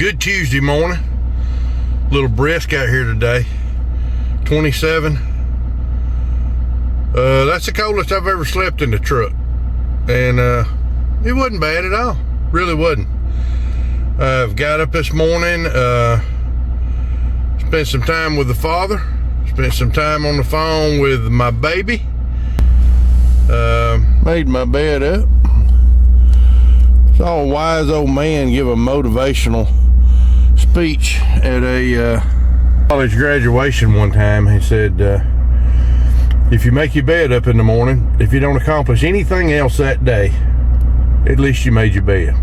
Good Tuesday morning. A little brisk out here today. 27. That's the coldest I've ever slept in the truck. And it wasn't bad at all. Really wasn't. I've got up this morning, spent some time with the father, spent some time on the phone with my baby, made my bed up. Saw a wise old man give a motivational speech at a college graduation one time. He said, if you make your bed up in the morning, if you don't accomplish anything else that day, at least you made your bed.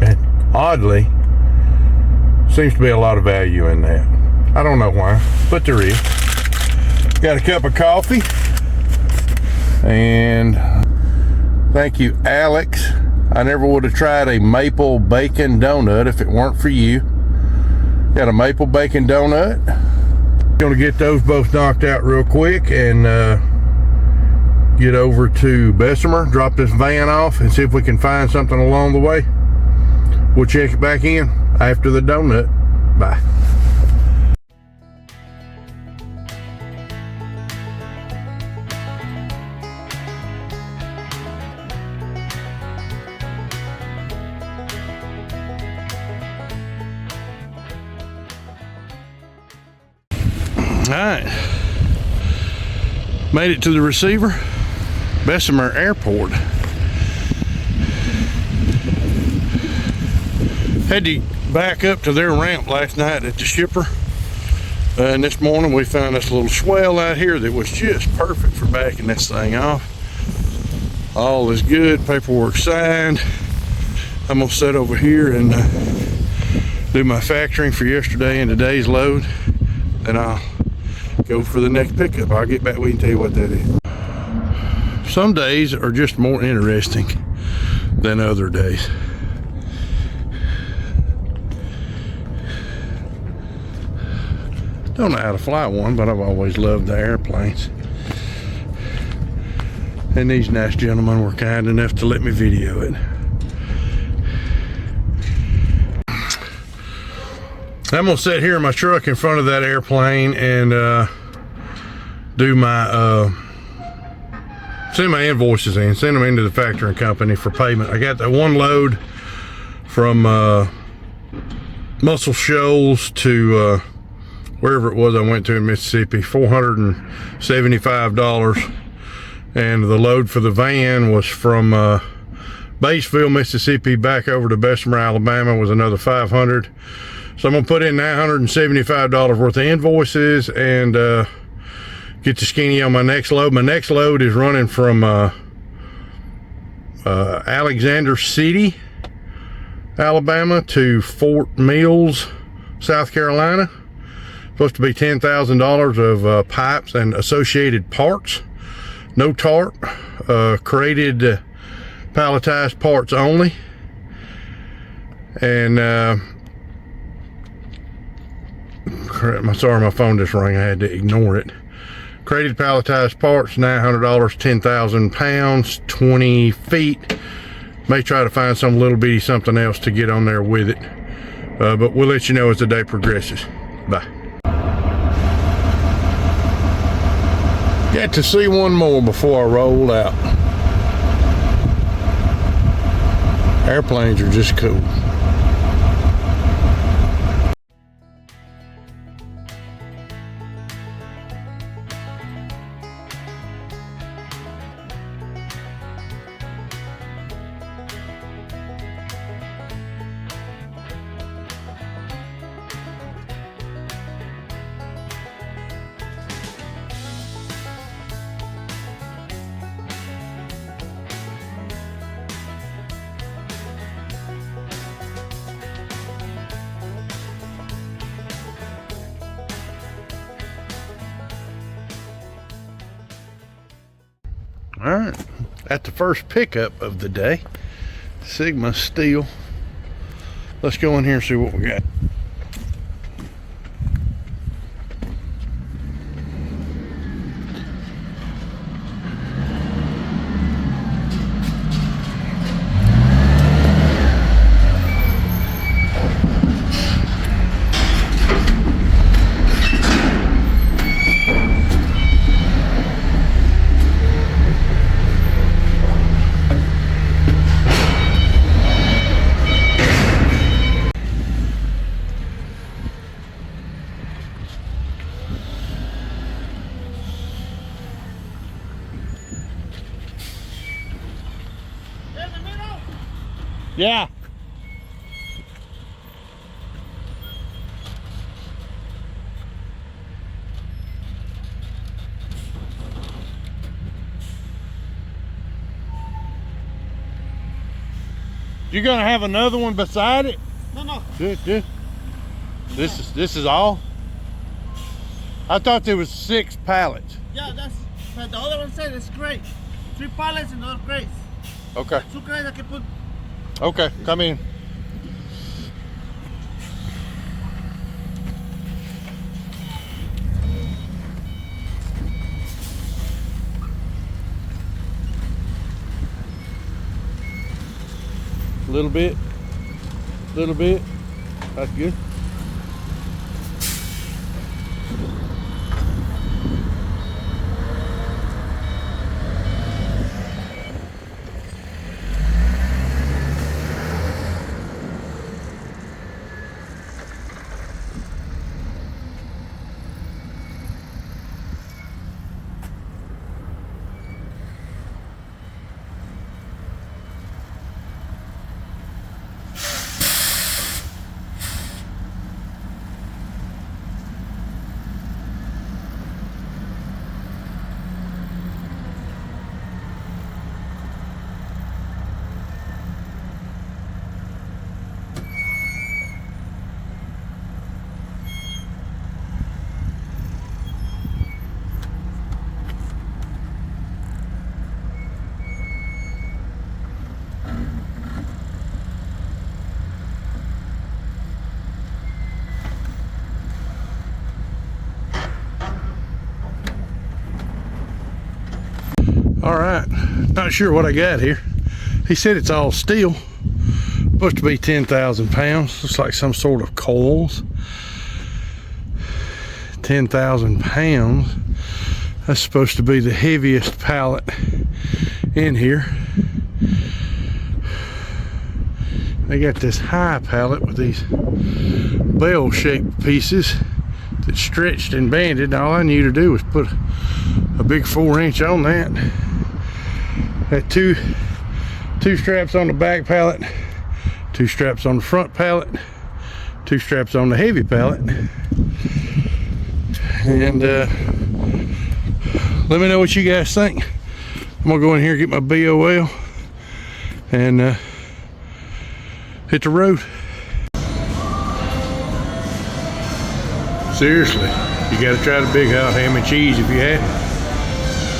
And oddly, seems to be a lot of value in that. I don't know why, but there is. Got a cup of coffee. And thank you, Alex. I never would have tried a maple bacon donut if it weren't for you. Got a maple bacon donut. Gonna get those both knocked out real quick and get over to Bessemer, drop this van off, and see if we can find something along the way. We'll check it back in after the donut. Bye. All right, made it to the receiver, Bessemer Airport. Had to back up to their ramp last night at the shipper, and this morning we found this little swell out here that was just perfect for backing this thing off. All is good, paperwork signed. I'm gonna sit over here and do my factoring for yesterday and today's load, and I'll go for the next pickup. I'll get back, we can tell you what that is. Some days are just more interesting than other days. Don't know how to fly one, but I've always loved the airplanes. And these nice gentlemen were kind enough to let me video it. I'm gonna sit here in my truck in front of that airplane and do my send my invoices in, send them into the factoring company for payment. I got that one load from Muscle Shoals to wherever it was I went to in Mississippi, $475, and the load for the van was from Batesville, Mississippi, back over to Bessemer, Alabama, was another $500. So I'm gonna put in $975 worth of invoices and get the skinny on my next load. My next load is running from Alexander City, Alabama to Fort Mills, South Carolina. Supposed to be $10,000 of pipes and associated parts. No tarp, crated palletized parts only. And sorry, my phone just rang. I had to ignore it. Crated palletized parts, $900, 10,000 pounds, 20 feet. May try to find some little bitty something else to get on there with it. But we'll let you know as the day progresses. Bye. Got to see one more before I rolled out. Airplanes are just cool. All right, at the first pickup of the day, Sigma Steel. Let's go in here and see what we got. Yeah. You're gonna have another one beside it? No. Good. This is all? I thought there was 6 pallets. Yeah, but the other one said it's great. 3 pallets and other crates. Okay. 2 crates I can put. Okay, come in. Little bit. That's good. All right, not sure what I got here. He said it's all steel, supposed to be 10,000 pounds. Looks like some sort of coils. 10,000 pounds. That's supposed to be the heaviest pallet in here. They got this high pallet with these bell-shaped pieces that stretched and banded. All I need to do was put a big 4-inch on that. Got two straps on the back pallet, 2 straps on the front pallet, 2 straps on the heavy pallet. And let me know what you guys think. I'm gonna go in here and get my BOL and hit the road. Seriously, you gotta try the big hot ham and cheese if you haven't.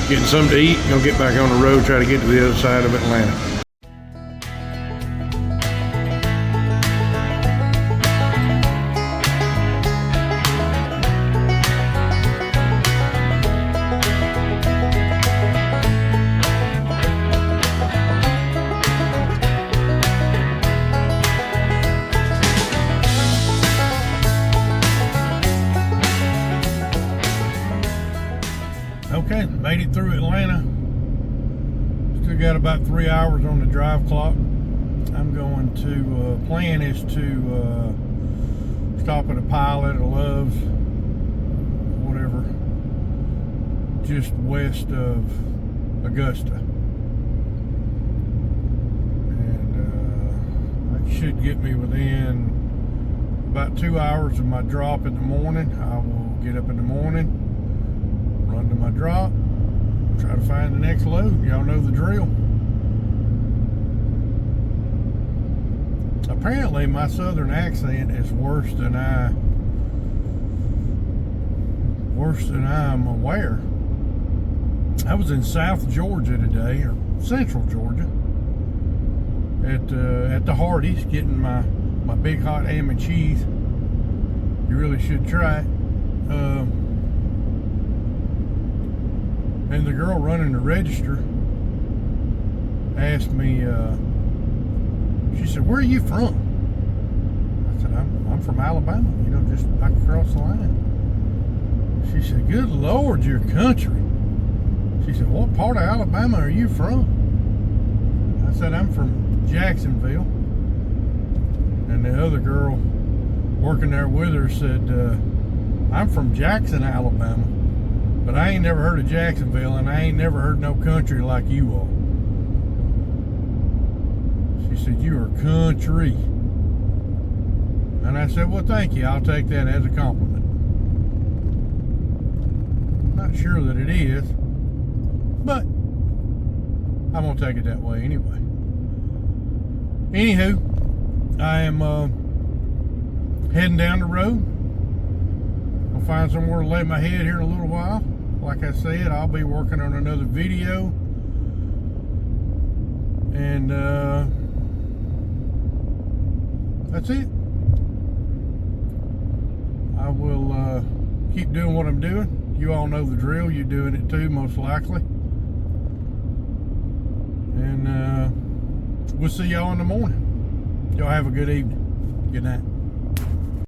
Getting something to eat, gonna get back on the road, try to get to the other side of Atlanta. Okay, made it through Atlanta. Still got about 3 hours on the drive clock. I'm going to, plan is to stop at a Pilot or Love's, whatever, just west of Augusta. And that should get me within about 2 hours of my drop in the morning. I will get up in the morning, run to my drop, try to find the next load. Y'all know the drill. Apparently my southern accent is worse than I'm aware. I was in South Georgia today, or Central Georgia, at the Hardee's getting my big hot ham and cheese. You really should try it. And the girl running the register asked me, she said, "Where are you from?" I said, I'm from Alabama, you know, just back across the line. She said, "Good Lord, your country." She said, "What part of Alabama are you from?" I said, "I'm from Jacksonville." And the other girl working there with her said, "I'm from Jackson, Alabama. But I ain't never heard of Jacksonville, and I ain't never heard no country like you all." She said, "You are country." And I said, "Well, thank you. I'll take that as a compliment." Not sure that it is, but I'm going to take it that way anyway. Anywho, I am heading down the road. I'll find somewhere to lay my head here in a little while. Like I said, I'll be working on another video. And that's it. I will keep doing what I'm doing. You all know the drill. You're doing it too, most likely. And we'll see y'all in the morning. Y'all have a good evening. Good night.